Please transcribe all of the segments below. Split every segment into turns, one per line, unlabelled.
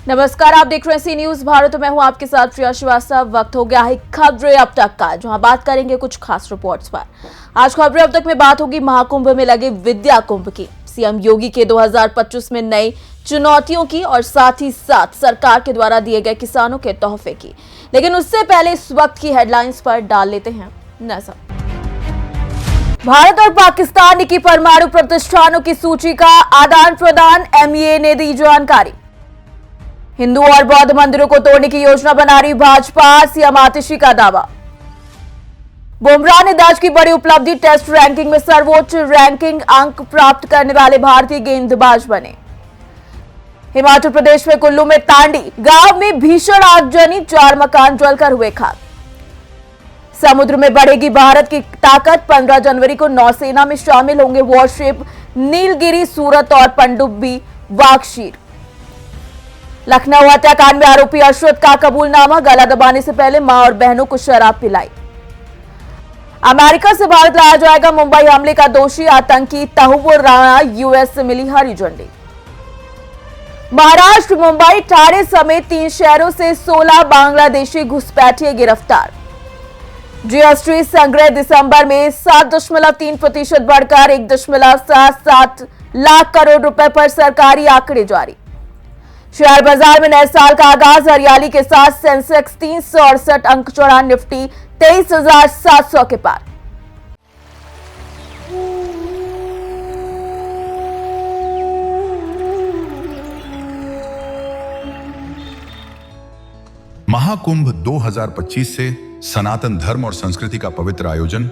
नमस्कार, आप देख रहे हैं सी न्यूज भारत। मैं हूं आपके साथ प्रिया श्रीवास्तव। वक्त हो गया है खबरें अब तक का, जहां बात करेंगे कुछ खास रिपोर्ट्स पर। आज खबरें अब तक में बात होगी महाकुंभ में लगे विद्या कुंभ की, सीएम योगी के 2025 में नई चुनौतियों की और साथ ही साथ सरकार के द्वारा दिए गए किसानों के तोहफे की। लेकिन उससे पहले इस वक्त की हेडलाइंस पर डाल लेते हैं नजर। भारत और पाकिस्तान की परमाणु प्रतिष्ठानों की सूची का आदान प्रदान, एमईए ने दी जानकारी। हिंदू और बौद्ध मंदिरों को तोड़ने की योजना बना रही भाजपा, सीएम आतिशी का दावा। बुमराह ने दर्ज की बड़ी उपलब्धि, टेस्ट रैंकिंग में सर्वोच्च रैंकिंग अंक प्राप्त करने वाले भारतीय गेंदबाज बने। हिमाचल प्रदेश में कुल्लू में तांडी गांव में भीषण आगजनी, 4 मकान जलकर हुए खाक। समुद्र में बढ़ेगी भारत की ताकत, 15 जनवरी को नौसेना में शामिल होंगे वॉरशिप नीलगिरी, सूरत और पनडुब्बी वागशीर। लखनऊ हत्याकांड में आरोपी अशरत का कबूलनामा, गला दबाने से पहले मां और बहनों को शराब पिलाई। अमेरिका से भारत लाया जाएगा मुंबई हमले का दोषी आतंकी तहुव्वुर राणा, यूएस से मिली हरी झंडी। महाराष्ट्र मुंबई ठाणे समेत 3 शहरों से 16 बांग्लादेशी घुसपैठिए गिरफ्तार। जीएसटी संग्रह दिसंबर में 7.3% बढ़कर 1.77 लाख करोड़ रुपए पर सरकारी आंकड़े जारी। शेयर बाजार में नए साल का आगाज, हरियाली के साथ सेंसेक्स 368 अंक चढ़ा, निफ्टी 23,700 के पार।
महाकुंभ 2025 से सनातन धर्म और संस्कृति का पवित्र आयोजन,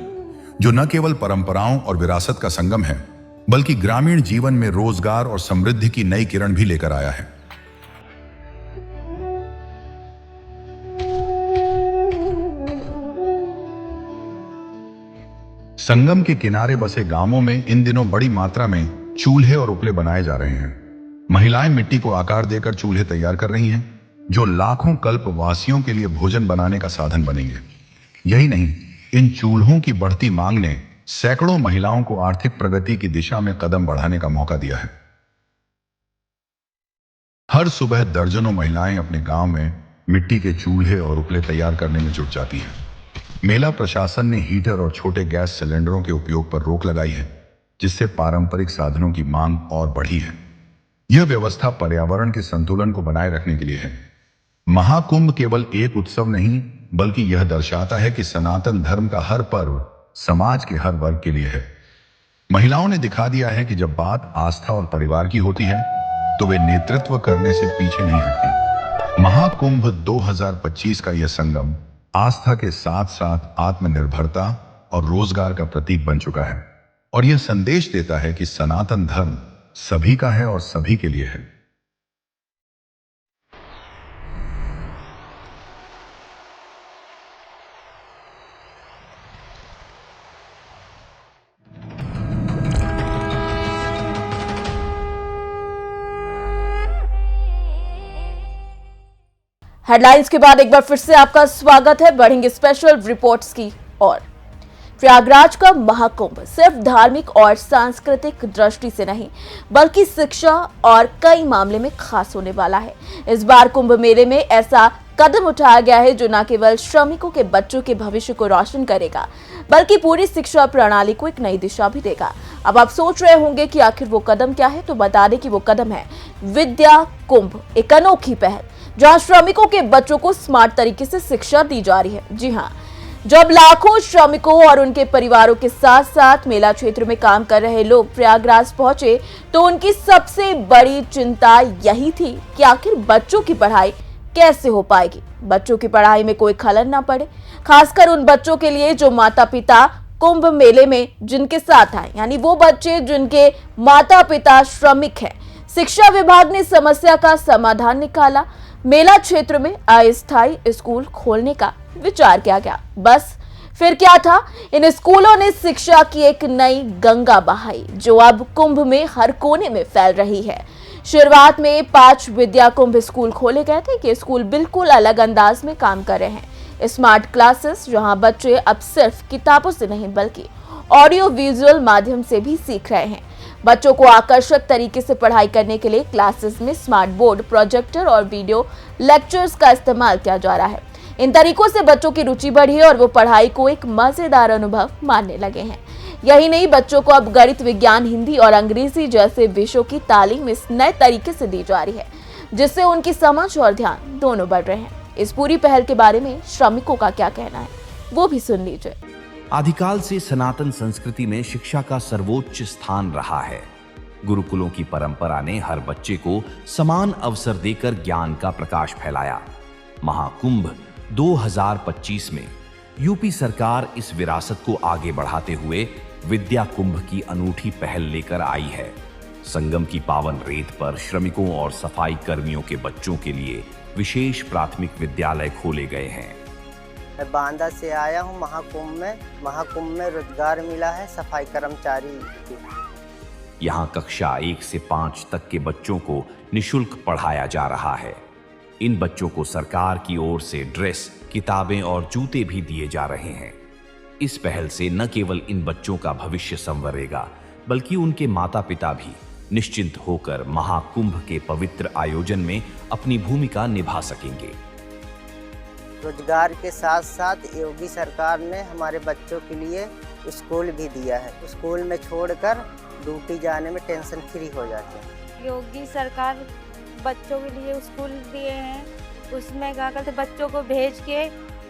जो न केवल परंपराओं और विरासत का संगम है, बल्कि ग्रामीण जीवन में रोजगार और समृद्धि की नई किरण भी लेकर आया है। संगम के किनारे बसे गांवों में इन दिनों बड़ी मात्रा में चूल्हे और उपले बनाए जा रहे हैं। महिलाएं मिट्टी को आकार देकर चूल्हे तैयार कर रही हैं, जो लाखों कल्पवासियों के लिए भोजन बनाने का साधन बनेंगे। यही नहीं, इन चूल्हों की बढ़ती मांग ने सैकड़ों महिलाओं को आर्थिक प्रगति की दिशा में कदम बढ़ाने का मौका दिया है। हर सुबह दर्जनों महिलाएं अपने गांव में मिट्टी के चूल्हे और उपले तैयार करने में जुट जाती हैं। मेला प्रशासन ने हीटर और छोटे गैस सिलेंडरों के उपयोग पर रोक लगाई है, जिससे पारंपरिक साधनों की मांग और बढ़ी है। यह व्यवस्था पर्यावरण के संतुलन को बनाए रखने के लिए है। महाकुंभ केवल एक उत्सव नहीं, बल्कि यह दर्शाता है कि सनातन धर्म का हर पर्व समाज के हर वर्ग के लिए है। महिलाओं ने दिखा दिया है कि जब बात आस्था और परिवार की होती है, तो वे नेतृत्व करने से पीछे नहीं हटती। महाकुंभ 2025 का यह संगम आस्था के साथ साथ आत्मनिर्भरता और रोजगार का प्रतीक बन चुका है, और यह संदेश देता है कि सनातन धर्म सभी का है और सभी के लिए है।
हेडलाइंस के बाद एक बार फिर से आपका स्वागत है। बढ़ेंगे स्पेशल रिपोर्ट्स की ओर। प्रयागराज का महाकुंभ सिर्फ धार्मिक और सांस्कृतिक दृष्टि से नहीं, बल्कि शिक्षा और कई मामले में खास होने वाला है। इस बार कुंभ मेले में ऐसा कदम उठाया गया है जो न केवल श्रमिकों के बच्चों के भविष्य को रोशन करेगा, बल्कि पूरी शिक्षा प्रणाली को एक नई दिशा भी देगा। अब आप सोच रहे होंगे कि आखिर वो कदम क्या है, तो बता दें कि वो कदम है विद्या कुंभ, एक अनोखी पहल जहां श्रमिकों के बच्चों को स्मार्ट तरीके से शिक्षा दी जा रही है। जी हां, जब लाखों श्रमिकों और उनके परिवारों के साथ साथ मेला क्षेत्र में काम कर रहे लोग प्रयागराज पहुंचे, तो उनकी सबसे बड़ी चिंता यही थी कि आखिर बच्चों की पढ़ाई कैसे हो पाएगी, बच्चों की पढ़ाई में कोई खलल ना पड़े, खासकर उन बच्चों के लिए जो माता पिता कुंभ मेले में जिनके साथ आए, यानी वो बच्चे जिनके माता पिता श्रमिक हैं। शिक्षा विभाग ने समस्या का समाधान निकाला। मेला क्षेत्र में अस्थायी स्कूल खोलने का विचार किया गया। बस फिर क्या था, इन स्कूलों ने शिक्षा की एक नई गंगा बहाई, जो अब कुंभ में हर कोने में फैल रही है। शुरुआत में 5 विद्या कुंभ स्कूल खोले गए थे। ये स्कूल बिल्कुल अलग अंदाज में काम कर रहे हैं। स्मार्ट क्लासेस, जहां बच्चे अब सिर्फ किताबों से नहीं बल्कि ऑडियो विजुअल माध्यम से भी सीख रहे हैं। बच्चों को आकर्षक तरीके से पढ़ाई करने के लिए क्लासेस में स्मार्ट बोर्ड, प्रोजेक्टर और वीडियो लेक्चर्स का इस्तेमाल किया जा रहा है। इन तरीकों से बच्चों की रुचि बढ़ी है और वो पढ़ाई को एक मजेदार अनुभव मानने लगे हैं। यही नहीं, बच्चों को अब गणित, विज्ञान, हिंदी और अंग्रेजी जैसे विषयों की तालीम इस नए तरीके से दी जा रही है, जिससे उनकी समझ और ध्यान दोनों बढ़ रहे हैं। इस पूरी पहल के बारे में श्रमिकों का क्या कहना है, वो भी सुन लीजिए।
आदिकाल से सनातन संस्कृति में शिक्षा का सर्वोच्च स्थान रहा है। गुरुकुलों की परंपरा ने हर बच्चे को समान अवसर देकर ज्ञान का प्रकाश फैलाया। महाकुंभ 2025 में यूपी सरकार इस विरासत को आगे बढ़ाते हुए विद्या कुंभ की अनूठी पहल लेकर आई है। संगम की पावन रेत पर श्रमिकों और सफाई कर्मियों के बच्चों के लिए विशेष प्राथमिक विद्यालय खोले गए हैं।
मैं बांदा से आया हूँ। महाकुंभ में रोजगार मिला है सफाई कर्मचारी को।
यहाँ कक्षा 1 से 5 तक के बच्चों को निशुल्क पढ़ाया जा रहा है। इन बच्चों को सरकार की ओर से ड्रेस, किताबें और जूते भी दिए जा रहे हैं। इस पहल से न केवल इन बच्चों का भविष्य संवरेगा, बल्कि उनके माता पिता भी निश्चिंत होकर महाकुंभ के पवित्र आयोजन में अपनी भूमिका निभा सकेंगे।
रोजगार के साथ साथ योगी सरकार ने हमारे बच्चों के लिए स्कूल भी दिया है। स्कूल में छोड़कर ड्यूटी जाने में टेंशन फ्री हो जाते हैं।
योगी सरकार बच्चों के लिए स्कूल दिए हैं, उसमें क्या करते बच्चों को भेज के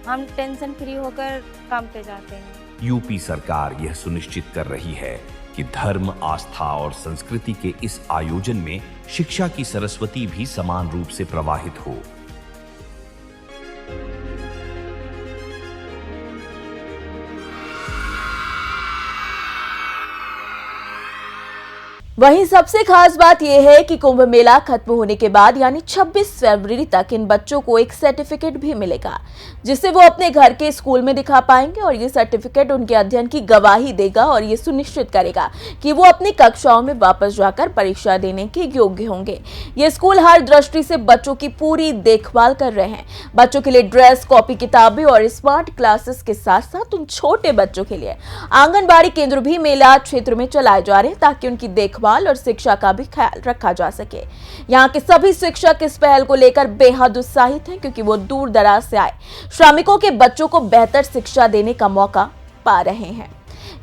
हम टेंशन फ्री होकर काम पे जाते हैं।
यूपी सरकार यह सुनिश्चित कर रही है कि धर्म, आस्था और संस्कृति के इस आयोजन में शिक्षा की सरस्वती भी समान रूप से प्रवाहित हो।
वहीं सबसे खास बात यह है कि कुंभ मेला खत्म होने के बाद यानी 26 फरवरी तक इन बच्चों को एक सर्टिफिकेट भी मिलेगा, जिसे वो अपने घर के स्कूल में दिखा पाएंगे और ये सर्टिफिकेट उनके अध्ययन की गवाही देगा और ये सुनिश्चित करेगा कि वो अपनी कक्षाओं में वापस जाकर परीक्षा देने के योग्य होंगे। ये स्कूल हर दृष्टि से बच्चों की पूरी देखभाल कर रहे हैं। बच्चों के लिए ड्रेस, कॉपी, किताबें और स्मार्ट क्लासेस के साथ साथ उन छोटे बच्चों के लिए आंगनबाड़ी केंद्र भी मेला क्षेत्र में चलाए जा रहे हैं, ताकि उनकी देखभाल और शिक्षा का भी ख्याल रखा जा सके। यहाँ के सभी शिक्षक इस पहल को लेकर बेहद उत्साहित हैं, क्योंकि वो दूर दराज से आए श्रमिकों के बच्चों को बेहतर शिक्षा देने का मौका पा रहे हैं।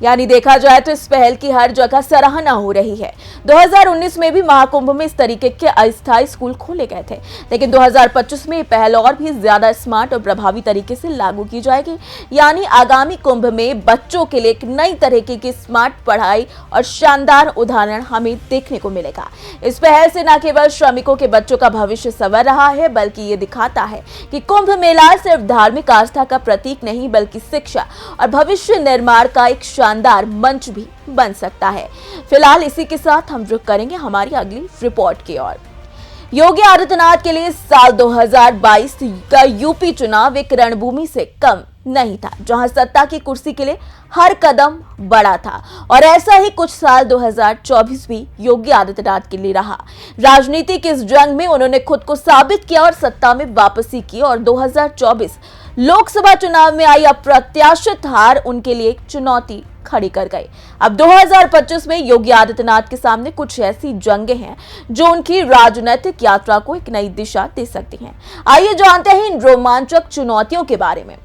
यानी देखा जाए तो इस पहल की हर जगह सराहना हो रही है। 2019 में भी महाकुंभ में इस तरीके के अस्थायी स्कूल खोले गए थे, लेकिन 2025 में ये पहल और भी ज्यादा स्मार्ट और प्रभावी तरीके से लागू की जाएगी। यानी आगामी कुंभ में बच्चों के लिए एक नई तरीके की स्मार्ट पढ़ाई और शानदार उदाहरण हमें देखने को मिलेगा। इस पहल से न केवल श्रमिकों के बच्चों का भविष्य संवर रहा है, बल्कि ये दिखाता है कि कुंभ मेला सिर्फ धार्मिक आस्था का प्रतीक नहीं, बल्कि शिक्षा और भविष्य निर्माण का एक शानदार मंच भी बन सकता है। फिलहाल इसी के साथ हम रुक करेंगे हमारी अगली रिपोर्ट की ओर। योगी आदित्यनाथ के लिए साल 2022 का यूपी चुनाव एक रणभूमि से कम नहीं था, जहां सत्ता की कुर्सी के लिए हर कदम बड़ा था। और ऐसा ही कुछ साल 2024 भी योगी आदित्यनाथ के लिए रहा। राजनीति की इस जंग में उन्होंने खुद को साबित किया और सत्ता में वापसी की, और 2024 लोकसभा चुनाव में आई अप्रत्याशित हार उनके लिए एक चुनौती खड़ी कर गई। अब 2025 में योगी आदित्यनाथ के सामने कुछ ऐसी जंगें हैं जो उनकी राजनीतिक यात्रा को एक नई दिशा दे सकती हैं। आइए जानते हैं इन रोमांचक चुनौतियों के बारे में।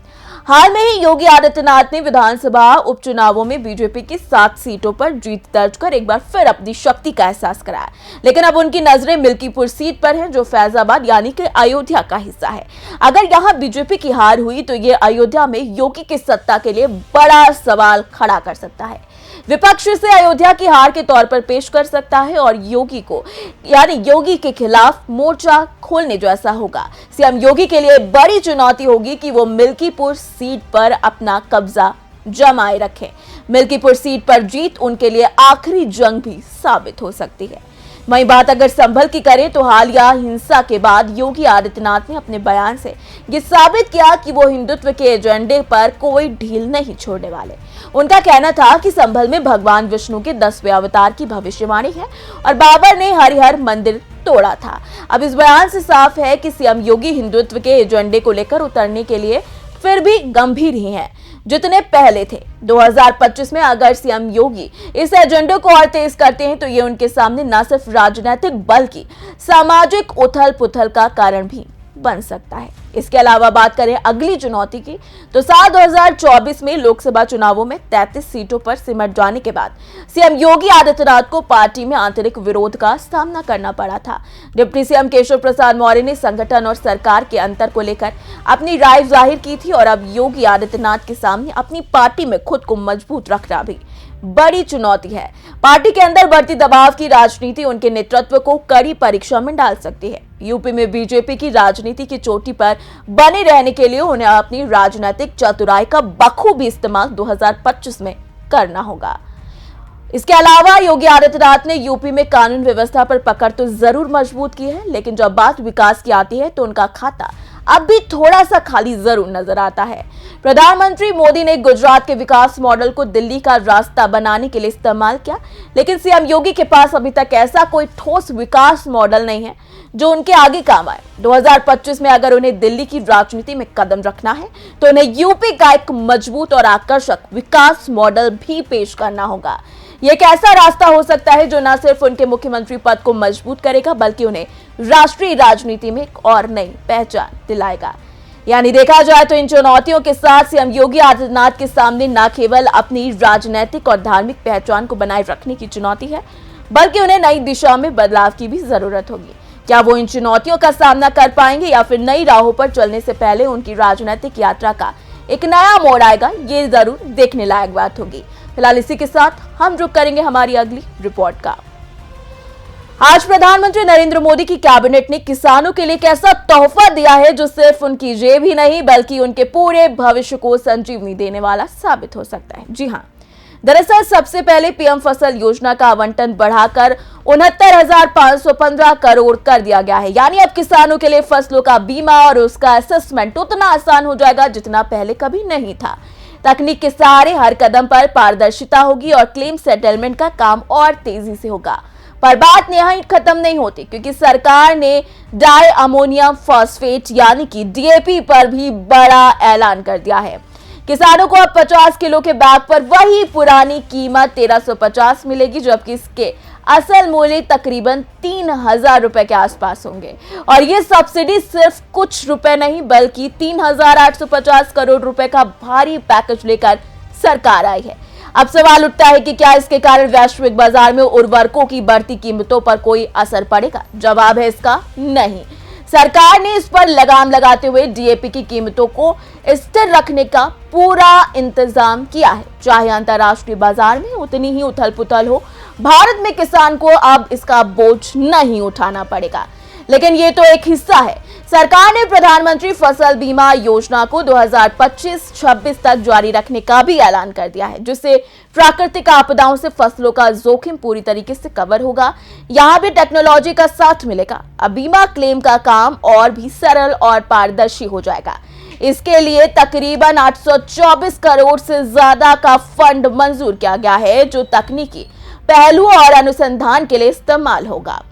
हाल में ही योगी आदित्यनाथ ने विधानसभा उपचुनावों में बीजेपी की 7 सीटों पर जीत दर्ज कर एक बार फिर अपनी शक्ति का एहसास कराया, लेकिन अब उनकी नजरें मिल्कीपुर सीट पर हैं, जो फैजाबाद यानी कि अयोध्या का हिस्सा है। अगर यहां बीजेपी की हार हुई तो ये अयोध्या में योगी की सत्ता के लिए बड़ा सवाल खड़ा कर सकता है। विपक्ष से अयोध्या की हार के तौर पर पेश कर सकता है और योगी को यानी योगी के खिलाफ मोर्चा खोलने जैसा होगा। सीएम योगी के लिए बड़ी चुनौती होगी कि वो मिल्कीपुर सीट पर अपना कब्जा जमाए रखें। मिल्कीपुर सीट पर जीत उनके लिए आखिरी जंग भी साबित हो सकती है। वहीं बात अगर संभल की करें तो हालिया हिंसा के बाद योगी आदित्यनाथ ने अपने बयान से ये साबित किया कि वो हिंदुत्व के एजेंडे पर कोई ढील नहीं छोड़ने वाले। उनका कहना था कि संभल में भगवान विष्णु के 10वें अवतार की भविष्यवाणी है और बाबर ने हरिहर मंदिर तोड़ा था। अब इस बयान से साफ है कि सीएम योगी हिंदुत्व के एजेंडे को लेकर उतरने के लिए फिर भी गंभीर ही हैं। जितने पहले थे। 2025 में अगर सीएम योगी इस एजेंडे को और तेज करते हैं तो ये उनके सामने न सिर्फ राजनीतिक बल्कि सामाजिक उथल पुथल का कारण भी बन सकता है। इसके अलावा बात करें अगली चुनौती की तो साल 2024 में लोकसभा चुनावों में 33 सीटों पर सिमट जाने के बाद सीएम योगी आदित्यनाथ को पार्टी में आंतरिक विरोध का सामना करना पड़ा था। डिप्टी सीएम केशव प्रसाद मौर्य ने संगठन और सरकार के अंतर को लेकर अपनी राय जाहिर की थी और अब योगी आदित्यनाथ के सामने अपनी पार्टी में खुद को मजबूत रखना भी बड़ी चुनौती है। पार्टी के अंदर बढ़ती दबाव की राजनीति उनके नेतृत्व को कड़ी परीक्षा में डाल सकती है। यूपी में बीजेपी की राजनीति की चोटी पर बने रहने के लिए उन्हें अपनी राजनीतिक चतुराई का बखूबी इस्तेमाल 2025 में करना होगा। इसके अलावा योगी आदित्यनाथ ने यूपी में कानून व्यवस्था पर पकड़ तो जरूर मजबूत की है, लेकिन जब बात विकास की आती है तो उनका खाता अब भी थोड़ा सा खाली जरूर नजर आता है। प्रधानमंत्री मोदी ने गुजरात के विकास मॉडल को दिल्ली का रास्ता बनाने के लिए इस्तेमाल किया, लेकिन सीएम योगी के पास अभी तक ऐसा कोई ठोस विकास मॉडल नहीं है जो उनके आगे काम आए। 2025 में अगर उन्हें दिल्ली की राजनीति में कदम रखना है तो उन्हें यूपी का एक मजबूत और आकर्षक विकास मॉडल भी पेश करना होगा। ये एक ऐसा रास्ता हो सकता है जो न सिर्फ उनके मुख्यमंत्री पद को मजबूत करेगा बल्कि उन्हें राष्ट्रीय राजनीति में एक और नई पहचान दिलाएगा। यानी देखा जाए तो इन चुनौतियों के साथ सीएम योगी आदित्यनाथ के सामने न केवल अपनी राजनीतिक और धार्मिक पहचान को बनाए रखने की चुनौती है बल्कि उन्हें नई दिशा में बदलाव की भी जरूरत होगी। क्या वो इन चुनौतियों का सामना कर पाएंगे या फिर नई राहों पर चलने से पहले उनकी राजनीतिक यात्रा का एक नया मोड़ आएगा, ये जरूर देखने लायक बात होगी। फिलहाल इसी के साथ हम रुक करेंगे हमारी अगली रिपोर्ट का। आज प्रधानमंत्री नरेंद्र मोदी की कैबिनेट ने किसानों के लिए कैसा तोहफा दिया है जो सिर्फ उनकी जेब ही नहीं बल्कि उनके पूरे भविष्य को संजीवनी देने वाला साबित हो सकता है। जी हाँ, दरअसल सबसे पहले पीएम फसल योजना का आवंटन बढ़ाकर 69,515 करोड़ कर दिया गया है। यानी अब किसानों के लिए फसलों का बीमा और उसका असेसमेंट उतना आसान हो जाएगा जितना पहले कभी नहीं था। तकनीक के सहारे हर कदम पर पारदर्शिता होगी और क्लेम सेटलमेंट का काम और तेजी से होगा। पर बात यहीं खत्म नहीं होती, क्योंकि सरकार ने डाई अमोनियम फॉस्फेट यानी कि डीएपी पर भी बड़ा ऐलान कर दिया है। किसानों को अब 50 किलो के बैग पर वही पुरानी कीमत 1350 मिलेगी, जबकि इसके असल मूल्य तकरीबन 3000 रुपए के आसपास होंगे। और ये सब्सिडी सिर्फ कुछ रुपए नहीं बल्कि 3850 करोड़ रुपए का भारी पैकेज लेकर सरकार आई है। अब सवाल उठता है कि क्या इसके कारण वैश्विक बाजार में उर्वरकों की बढ़ती कीमतों पर कोई असर पड़ेगा? जवाब है इसका नहीं। सरकार ने इस पर लगाम लगाते हुए डीएपी की कीमतों को स्थिर रखने का पूरा इंतजाम किया है। चाहे अंतर्राष्ट्रीय बाजार में उतनी ही उथल पुथल हो, भारत में किसान को अब इसका बोझ नहीं उठाना पड़ेगा। लेकिन ये तो एक हिस्सा है। सरकार ने प्रधानमंत्री फसल बीमा योजना को 2025-26 तक जारी रखने का भी ऐलान कर दिया है, जिससे प्राकृतिक आपदाओं से फसलों का जोखिम पूरी तरीके से कवर होगा। यहाँ भी टेक्नोलॉजी का साथ मिलेगा। अब बीमा क्लेम का काम और भी सरल और पारदर्शी हो जाएगा। इसके लिए तकरीबन 824 करोड़ से ज्यादा का फंड मंजूर किया गया है, जो तकनीकी पहलुओं और अनुसंधान के लिए इस्तेमाल होगा।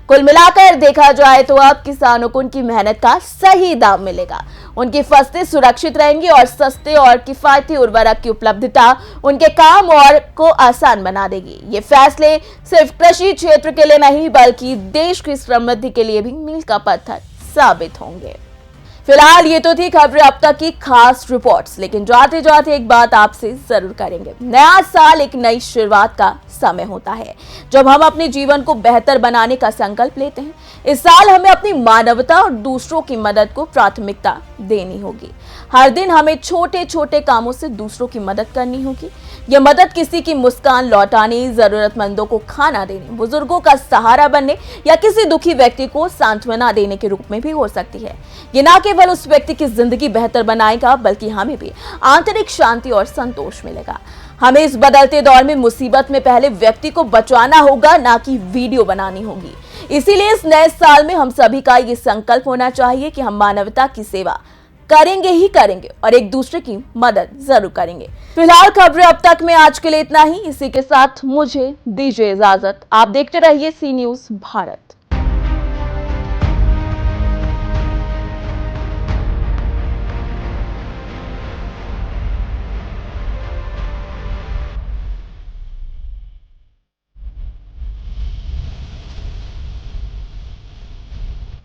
कुल मिलाकर देखा जाए तो अब किसानों को उनकी मेहनत का सही दाम मिलेगा, उनकी फसलें सुरक्षित रहेंगी और सस्ते और किफायती उर्वरक की उपलब्धता उनके काम और को आसान बना देगी। ये फैसले सिर्फ कृषि क्षेत्र के लिए नहीं बल्कि देश की समृद्धि के लिए भी मील का पत्थर साबित होंगे। फिलहाल ये तो थी खबरें अब तक की खास रिपोर्ट्स, लेकिन जाते जाते एक बात आपसे जरूर करेंगे। नया साल एक नई शुरुआत का समय होता है, जब हम अपने जीवन को बेहतर बनाने का संकल्प लेते हैं। इस साल हमें अपनी मानवता और दूसरों की मदद को प्राथमिकता देनी होगी। हर दिन हमें छोटे छोटे कामों से दूसरों की मदद करनी होगी। यह मदद किसी की मुस्कान लौटाने, जरूरतमंदों को खाना देने, बुजुर्गों का सहारा बनने या किसी दुखी व्यक्ति को सांत्वना देने के रूप में भी हो सकती है। ये न केवल उस व्यक्ति की जिंदगी बेहतर बनाएगा बल्कि हमें भी आंतरिक शांति और संतोष मिलेगा। हमें इस बदलते दौर में मुसीबत में पहले व्यक्ति को बचाना होगा, ना कि वीडियो बनानी होगी। इसीलिए इस नए साल में हम सभी का ये संकल्प होना चाहिए कि हम मानवता की सेवा करेंगे ही करेंगे और एक दूसरे की मदद जरूर करेंगे। फिलहाल खबरें अब तक में आज के लिए इतना ही। इसी के साथ मुझे दीजिए इजाजत। आप देखते रहिए सी न्यूज़ भारत।